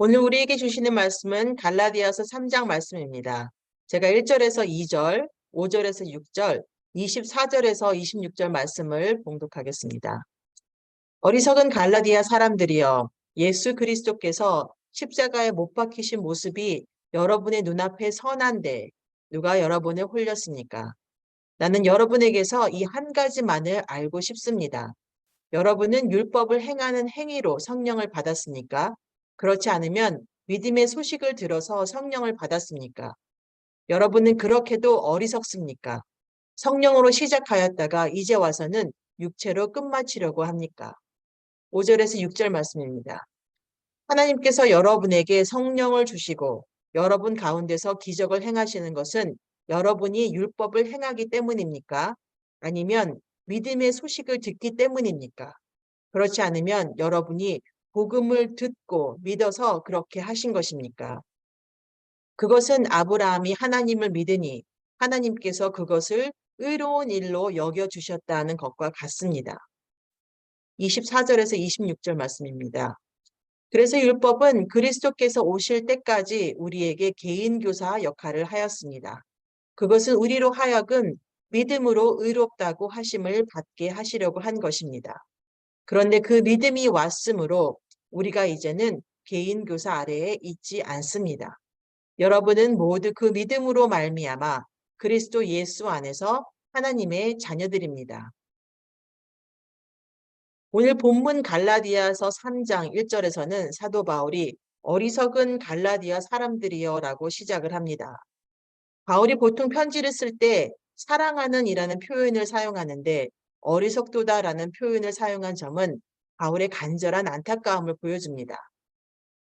오늘 우리에게 주시는 말씀은 갈라디아서 3장 말씀입니다. 제가 1절에서 2절, 5절에서 6절, 24절에서 26절 말씀을 봉독하겠습니다. 어리석은 갈라디아 사람들이여, 예수 그리스도께서 십자가에 못 박히신 모습이 여러분의 눈앞에 선한데 누가 여러분을 홀렸습니까? 나는 여러분에게서 이 한 가지만을 알고 싶습니다. 여러분은 율법을 행하는 행위로 성령을 받았습니까? 그렇지 않으면 믿음의 소식을 들어서 성령을 받았습니까? 여러분은 그렇게도 어리석습니까? 성령으로 시작하였다가 이제 와서는 육체로 끝마치려고 합니까? 5절에서 6절 말씀입니다. 하나님께서 여러분에게 성령을 주시고 여러분 가운데서 기적을 행하시는 것은 여러분이 율법을 행하기 때문입니까? 아니면 믿음의 소식을 듣기 때문입니까? 그렇지 않으면 여러분이 복음을 듣고 믿어서 그렇게 하신 것입니까? 그것은 아브라함이 하나님을 믿으니 하나님께서 그것을 의로운 일로 여겨주셨다는 것과 같습니다. 24절에서 26절 말씀입니다. 그래서 율법은 그리스도께서 오실 때까지 우리에게 개인교사 역할을 하였습니다. 그것은 우리로 하여금 믿음으로 의롭다고 하심을 받게 하시려고 한 것입니다. 그런데 그 믿음이 왔으므로 우리가 이제는 개인 교사 아래에 있지 않습니다. 여러분은 모두 그 믿음으로 말미암아 그리스도 예수 안에서 하나님의 자녀들입니다. 오늘 본문 갈라디아서 3장 1절에서는 사도 바울이 어리석은 갈라디아 사람들이여라고 시작을 합니다. 바울이 보통 편지를 쓸 때 사랑하는 이라는 표현을 사용하는데 어리석도다라는 표현을 사용한 점은 바울의 간절한 안타까움을 보여줍니다.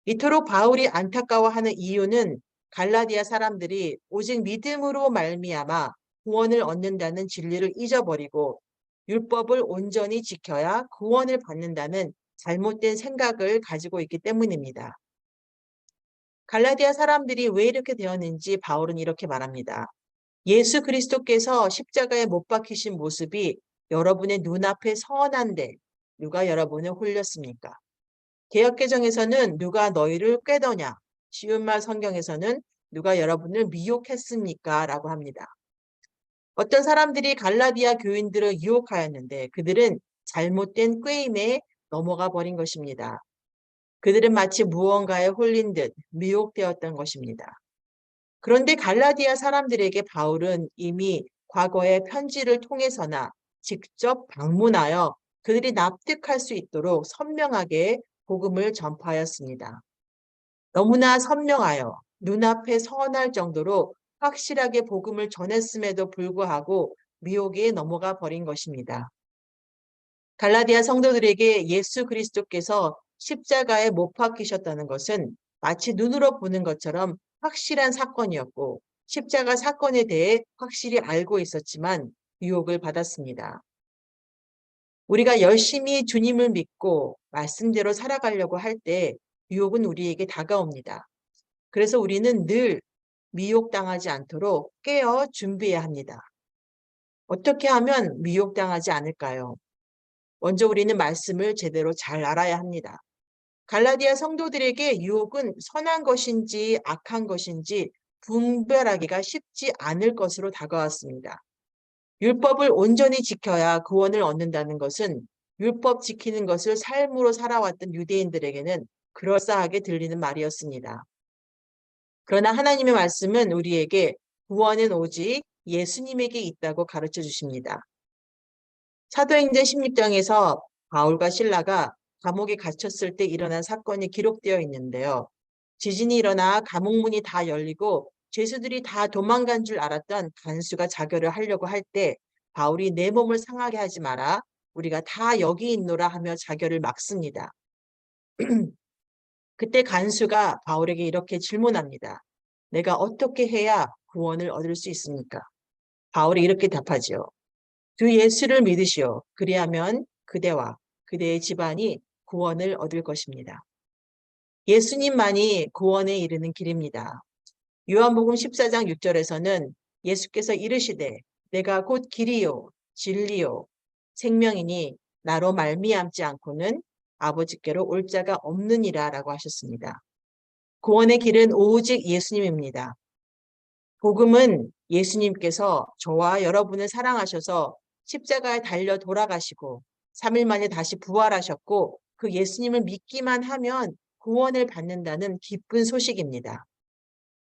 이토록 바울이 안타까워하는 이유는 갈라디아 사람들이 오직 믿음으로 말미암아 구원을 얻는다는 진리를 잊어버리고 율법을 온전히 지켜야 구원을 받는다는 잘못된 생각을 가지고 있기 때문입니다. 갈라디아 사람들이 왜 이렇게 되었는지 바울은 이렇게 말합니다. 예수 그리스도께서 십자가에 못 박히신 모습이 여러분의 눈앞에 선한데 누가 여러분을 홀렸습니까? 개역개정에서는 누가 너희를 꾀더냐? 쉬운 말 성경에서는 누가 여러분을 미혹했습니까? 라고 합니다. 어떤 사람들이 갈라디아 교인들을 유혹하였는데 그들은 잘못된 꾀임에 넘어가 버린 것입니다. 그들은 마치 무언가에 홀린 듯 미혹되었던 것입니다. 그런데 갈라디아 사람들에게 바울은 이미 과거의 편지를 통해서나 직접 방문하여 그들이 납득할 수 있도록 선명하게 복음을 전파하였습니다. 너무나 선명하여 눈앞에 선할 정도로 확실하게 복음을 전했음에도 불구하고 미혹에 넘어가 버린 것입니다. 갈라디아 성도들에게 예수 그리스도께서 십자가에 못 박히셨다는 것은 마치 눈으로 보는 것처럼 확실한 사건이었고 십자가 사건에 대해 확실히 알고 있었지만 유혹을 받았습니다. 우리가 열심히 주님을 믿고 말씀대로 살아가려고 할 때 유혹은 우리에게 다가옵니다. 그래서 우리는 늘 미혹당하지 않도록 깨어 준비해야 합니다. 어떻게 하면 미혹당하지 않을까요? 먼저 우리는 말씀을 제대로 잘 알아야 합니다. 갈라디아 성도들에게 유혹은 선한 것인지 악한 것인지 분별하기가 쉽지 않을 것으로 다가왔습니다. 율법을 온전히 지켜야 구원을 얻는다는 것은 율법 지키는 것을 삶으로 살아왔던 유대인들에게는 그럴싸하게 들리는 말이었습니다. 그러나 하나님의 말씀은 우리에게 구원은 오직 예수님에게 있다고 가르쳐 주십니다. 사도행전 16장에서 바울과 실라가 감옥에 갇혔을 때 일어난 사건이 기록되어 있는데요. 지진이 일어나 감옥문이 다 열리고 죄수들이 다 도망간 줄 알았던 간수가 자결을 하려고 할 때 바울이 내 몸을 상하게 하지 마라. 우리가 다 여기 있노라 하며 자결을 막습니다. 그때 간수가 바울에게 이렇게 질문합니다. 내가 어떻게 해야 구원을 얻을 수 있습니까? 바울이 이렇게 답하지요. 주 예수를 믿으시오. 그리하면 그대와 그대의 집안이 구원을 얻을 것입니다. 예수님만이 구원에 이르는 길입니다. 요한복음 14장 6절에서는 예수께서 이르시되 내가 곧 길이요 진리요 생명이니 나로 말미암지 않고는 아버지께로 올 자가 없느니라 라고 하셨습니다. 구원의 길은 오직 예수님입니다. 복음은 예수님께서 저와 여러분을 사랑하셔서 십자가에 달려 돌아가시고 3일 만에 다시 부활하셨고 그 예수님을 믿기만 하면 구원을 받는다는 기쁜 소식입니다.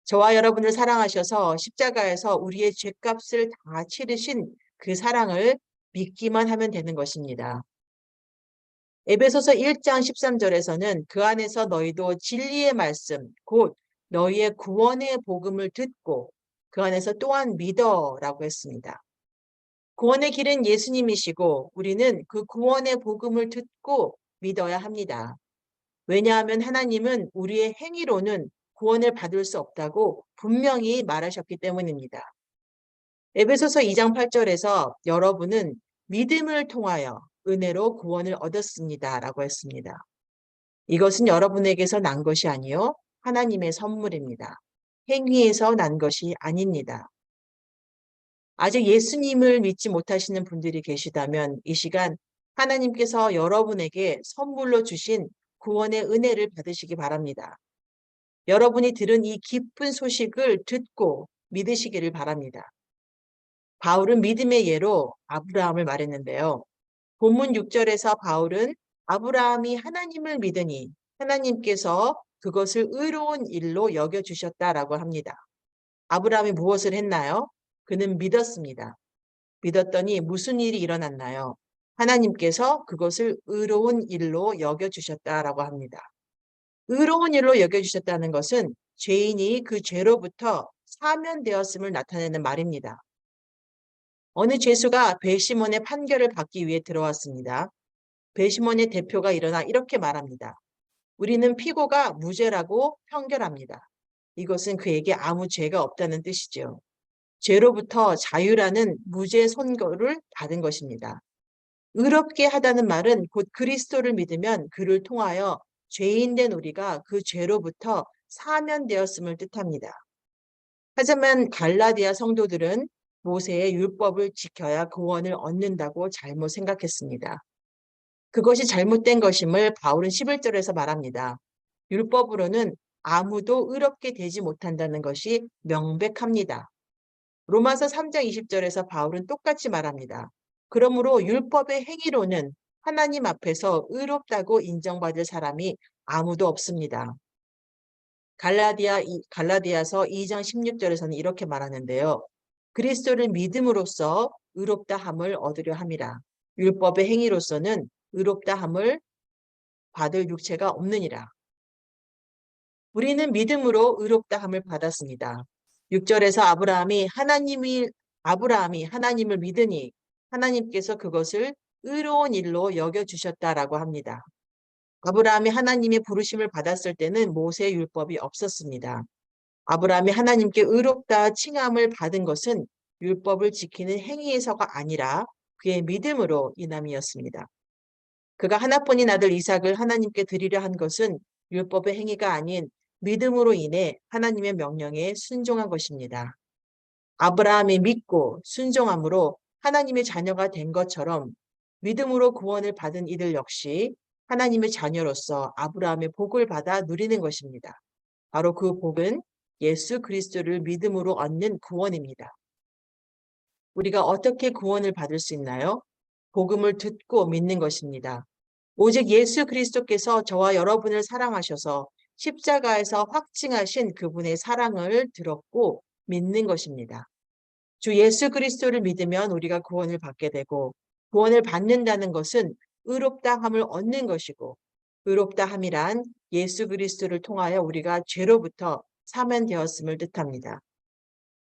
저와 여러분을 사랑하셔서 십자가에서 우리의 죗값을 다 치르신 그 사랑을 믿기만 하면 되는 것입니다. 에베소서 1장 13절에서는 그 안에서 너희도 진리의 말씀, 곧 너희의 구원의 복음을 듣고 그 안에서 또한 믿어라고 했습니다. 구원의 길은 예수님이시고 우리는 그 구원의 복음을 듣고 믿어야 합니다. 왜냐하면 하나님은 우리의 행위로는 구원을 받을 수 없다고 분명히 말하셨기 때문입니다. 에베소서 2장 8절에서 여러분은 믿음을 통하여 은혜로 구원을 얻었습니다. 라고 했습니다. 이것은 여러분에게서 난 것이 아니요 하나님의 선물입니다. 행위에서 난 것이 아닙니다. 아직 예수님을 믿지 못하시는 분들이 계시다면 이 시간 하나님께서 여러분에게 선물로 주신 구원의 은혜를 받으시기 바랍니다. 여러분이 들은 이 기쁜 소식을 듣고 믿으시기를 바랍니다. 바울은 믿음의 예로 아브라함을 말했는데요. 본문 6절에서 바울은 아브라함이 하나님을 믿으니 하나님께서 그것을 의로운 일로 여겨주셨다라고 합니다. 아브라함이 무엇을 했나요? 그는 믿었습니다. 믿었더니 무슨 일이 일어났나요? 하나님께서 그것을 의로운 일로 여겨주셨다라고 합니다. 의로운 일로 여겨주셨다는 것은 죄인이 그 죄로부터 사면되었음을 나타내는 말입니다. 어느 죄수가 배심원의 판결을 받기 위해 들어왔습니다. 배심원의 대표가 일어나 이렇게 말합니다. 우리는 피고가 무죄라고 판결합니다. 이것은 그에게 아무 죄가 없다는 뜻이죠. 죄로부터 자유라는 무죄 선고를 받은 것입니다. 의롭게 하다는 말은 곧 그리스도를 믿으면 그를 통하여 죄인된 우리가 그 죄로부터 사면되었음을 뜻합니다. 하지만 갈라디아 성도들은 모세의 율법을 지켜야 구원을 얻는다고 잘못 생각했습니다. 그것이 잘못된 것임을 바울은 11절에서 말합니다. 율법으로는 아무도 의롭게 되지 못한다는 것이 명백합니다. 로마서 3장 20절에서 바울은 똑같이 말합니다. 그러므로 율법의 행위로는 하나님 앞에서 의롭다고 인정받을 사람이 아무도 없습니다. 갈라디아서 2장 16절에서는 이렇게 말하는데요. 그리스도를 믿음으로써 의롭다 함을 얻으려 함이라. 율법의 행위로서는 의롭다 함을 받을 육체가 없느니라. 우리는 믿음으로 의롭다 함을 받았습니다. 6절에서 아브라함이 하나님을 믿으니 하나님께서 그것을 의로운 일로 여겨주셨다라고 합니다. 아브라함이 하나님의 부르심을 받았을 때는 모세의 율법이 없었습니다. 아브라함이 하나님께 의롭다 칭함을 받은 것은 율법을 지키는 행위에서가 아니라 그의 믿음으로 인함이었습니다. 그가 하나뿐인 아들 이삭을 하나님께 드리려 한 것은 율법의 행위가 아닌 믿음으로 인해 하나님의 명령에 순종한 것입니다. 아브라함이 믿고 순종함으로 하나님의 자녀가 된 것처럼 믿음으로 구원을 받은 이들 역시 하나님의 자녀로서 아브라함의 복을 받아 누리는 것입니다. 바로 그 복은 예수 그리스도를 믿음으로 얻는 구원입니다. 우리가 어떻게 구원을 받을 수 있나요? 복음을 듣고 믿는 것입니다. 오직 예수 그리스도께서 저와 여러분을 사랑하셔서 십자가에서 확증하신 그분의 사랑을 들었고 믿는 것입니다. 주 예수 그리스도를 믿으면 우리가 구원을 받게 되고 구원을 받는다는 것은 의롭다 함을 얻는 것이고 의롭다 함이란 예수 그리스도를 통하여 우리가 죄로부터 사면되었음을 뜻합니다.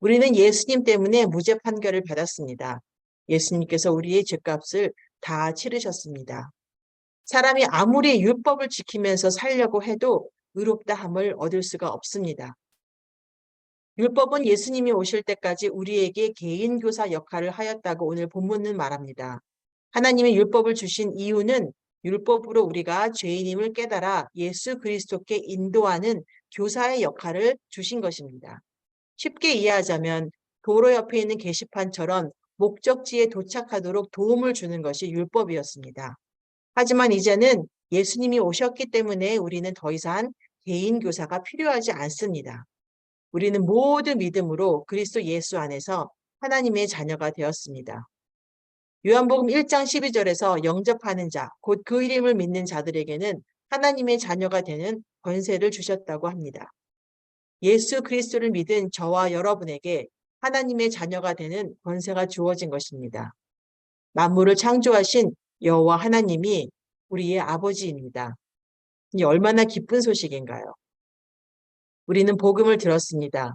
우리는 예수님 때문에 무죄 판결을 받았습니다. 예수님께서 우리의 죄값을 다 치르셨습니다. 사람이 아무리 율법을 지키면서 살려고 해도 의롭다 함을 얻을 수가 없습니다. 율법은 예수님이 오실 때까지 우리에게 개인교사 역할을 하였다고 오늘 본문은 말합니다. 하나님의 율법을 주신 이유는 율법으로 우리가 죄인임을 깨달아 예수 그리스도께 인도하는 교사의 역할을 주신 것입니다. 쉽게 이해하자면 도로 옆에 있는 게시판처럼 목적지에 도착하도록 도움을 주는 것이 율법이었습니다. 하지만 이제는 예수님이 오셨기 때문에 우리는 더 이상 개인 교사가 필요하지 않습니다. 우리는 모두 믿음으로 그리스도 예수 안에서 하나님의 자녀가 되었습니다. 요한복음 1장 12절에서 영접하는 자, 곧 그 이름을 믿는 자들에게는 하나님의 자녀가 되는 권세를 주셨다고 합니다. 예수 그리스도를 믿은 저와 여러분에게 하나님의 자녀가 되는 권세가 주어진 것입니다. 만물을 창조하신 여호와 하나님이 우리의 아버지입니다. 이 얼마나 기쁜 소식인가요? 우리는 복음을 들었습니다.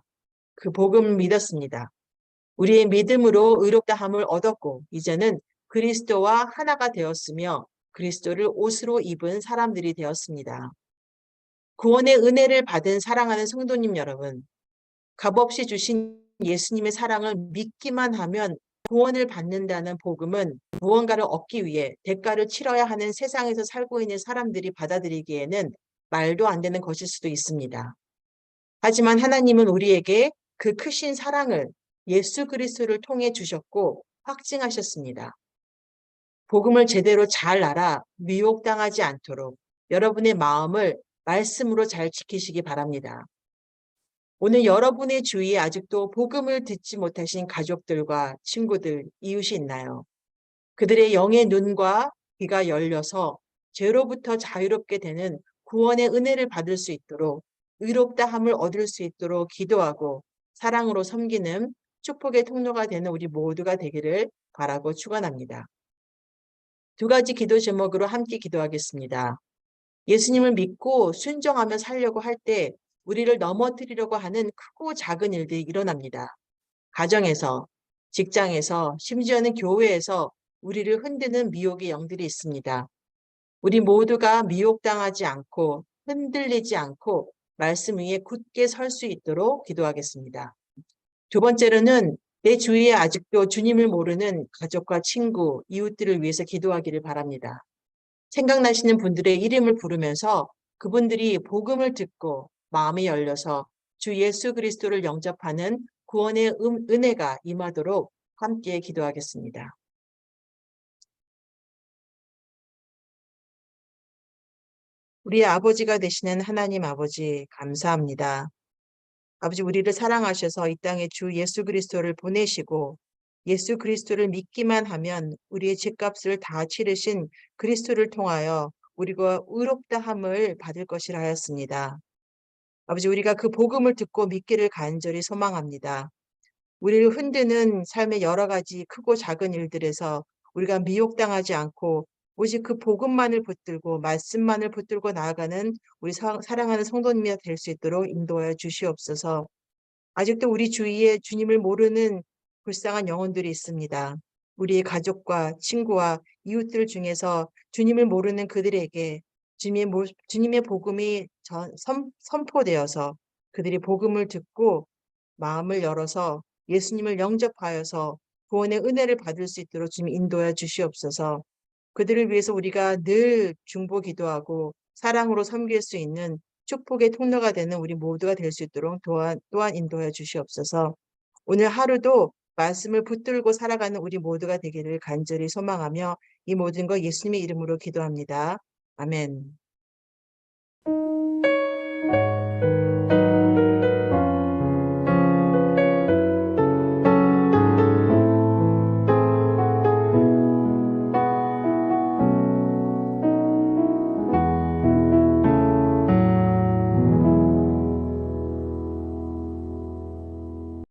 그 복음을 믿었습니다. 우리의 믿음으로 의롭다함을 얻었고 이제는 그리스도와 하나가 되었으며 그리스도를 옷으로 입은 사람들이 되었습니다. 구원의 은혜를 받은 사랑하는 성도님 여러분, 값없이 주신 예수님의 사랑을 믿기만 하면 구원을 받는다는 복음은 무언가를 얻기 위해 대가를 치러야 하는 세상에서 살고 있는 사람들이 받아들이기에는 말도 안 되는 것일 수도 있습니다. 하지만 하나님은 우리에게 그 크신 사랑을 예수 그리스도를 통해 주셨고 확증하셨습니다. 복음을 제대로 잘 알아 미혹당하지 않도록 여러분의 마음을 말씀으로 잘 지키시기 바랍니다. 오늘 여러분의 주위에 아직도 복음을 듣지 못하신 가족들과 친구들, 이웃이 있나요? 그들의 영의 눈과 귀가 열려서 죄로부터 자유롭게 되는 구원의 은혜를 받을 수 있도록 의롭다함을 얻을 수 있도록 기도하고 사랑으로 섬기는 축복의 통로가 되는 우리 모두가 되기를 바라고 축원합니다. 두 가지 기도 제목으로 함께 기도하겠습니다. 예수님을 믿고 순종하며 살려고 할 때 우리를 넘어뜨리려고 하는 크고 작은 일들이 일어납니다. 가정에서, 직장에서, 심지어는 교회에서 우리를 흔드는 미혹의 영들이 있습니다. 우리 모두가 미혹당하지 않고 흔들리지 않고 말씀 위에 굳게 설 수 있도록 기도하겠습니다. 두 번째로는 내 주위에 아직도 주님을 모르는 가족과 친구, 이웃들을 위해서 기도하기를 바랍니다. 생각나시는 분들의 이름을 부르면서 그분들이 복음을 듣고 마음이 열려서 주 예수 그리스도를 영접하는 구원의 은혜가 임하도록 함께 기도하겠습니다. 우리 아버지가 되시는 하나님 아버지 감사합니다. 아버지 우리를 사랑하셔서 이 땅에 주 예수 그리스도를 보내시고 예수 그리스도를 믿기만 하면 우리의 죄값을 다 치르신 그리스도를 통하여 우리가 의롭다함을 받을 것이라 하였습니다. 아버지 우리가 그 복음을 듣고 믿기를 간절히 소망합니다. 우리를 흔드는 삶의 여러 가지 크고 작은 일들에서 우리가 미혹당하지 않고 오직 그 복음만을 붙들고 말씀만을 붙들고 나아가는 우리 사랑하는 성도님이 될 수 있도록 인도하여 주시옵소서. 아직도 우리 주위에 주님을 모르는 불쌍한 영혼들이 있습니다. 우리의 가족과 친구와 이웃들 중에서 주님을 모르는 그들에게 주님의 복음이 선포되어서 그들이 복음을 듣고 마음을 열어서 예수님을 영접하여서 구원의 은혜를 받을 수 있도록 주님 인도해 주시옵소서. 그들을 위해서 우리가 늘 중보 기도하고 사랑으로 섬길 수 있는 축복의 통로가 되는 우리 모두가 될 수 있도록 또한 인도해 주시옵소서. 오늘 하루도 말씀을 붙들고 살아가는 우리 모두가 되기를 간절히 소망하며 이 모든 것 예수님의 이름으로 기도합니다. 아멘.